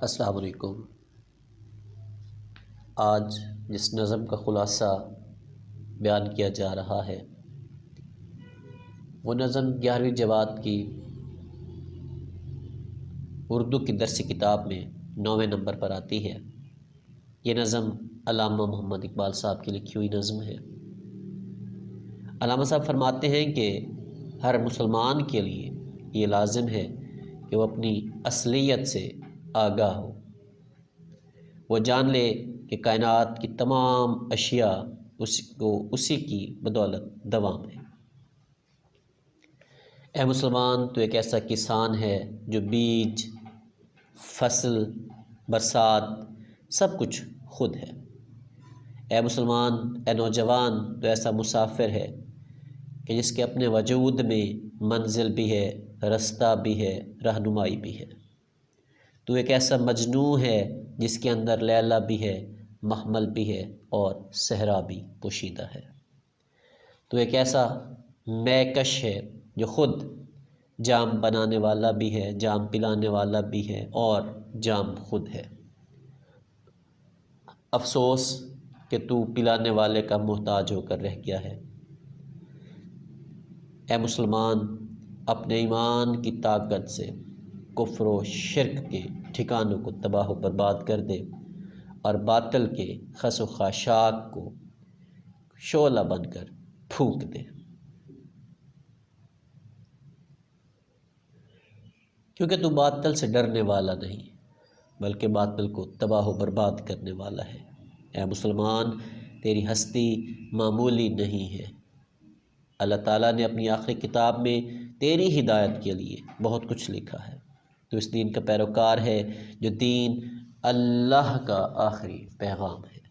السلام علیکم۔ آج جس نظم کا خلاصہ بیان کیا جا رہا ہے وہ نظم 11ویں جماعت کی اردو کی درسی کتاب میں 9ویں نمبر پر آتی ہے۔ یہ نظم علامہ محمد اقبال صاحب کی لکھی ہوئی نظم ہے۔ علامہ صاحب فرماتے ہیں کہ ہر مسلمان کے لیے یہ لازم ہے کہ وہ اپنی اصلیت سے آگاہ ہو، وہ جان لے کہ کائنات کی تمام اشیاء اسی کی بدولت دوام ہے۔ اے مسلمان، تو ایک ایسا کسان ہے جو بیج، فصل، برسات سب کچھ خود ہے۔ اے مسلمان، اے نوجوان، تو ایسا مسافر ہے کہ جس کے اپنے وجود میں منزل بھی ہے، رستہ بھی ہے، رہنمائی بھی ہے۔ تو ایک ایسا مجنوں ہے جس کے اندر لیلا بھی ہے، محمل بھی ہے اور صحرا بھی پوشیدہ ہے۔ تو ایک ایسا میکش ہے جو خود جام بنانے والا بھی ہے، جام پلانے والا بھی ہے اور جام خود ہے۔ افسوس کہ تو پلانے والے کا محتاج ہو کر رہ گیا ہے۔ اے مسلمان، اپنے ایمان کی طاقت سے کفر و شرک کے ٹھکانوں کو تباہ و برباد کر دے اور باطل کے خس و خاشاک کو شعلہ بن کر پھونک دے، کیونکہ تو باطل سے ڈرنے والا نہیں بلکہ باطل کو تباہ و برباد کرنے والا ہے۔ اے مسلمان، تیری ہستی معمولی نہیں ہے۔ اللہ تعالیٰ نے اپنی آخری کتاب میں تیری ہدایت کے لیے بہت کچھ لکھا ہے۔ تو اس دین کا پیروکار ہے جو دین اللہ کا آخری پیغام ہے۔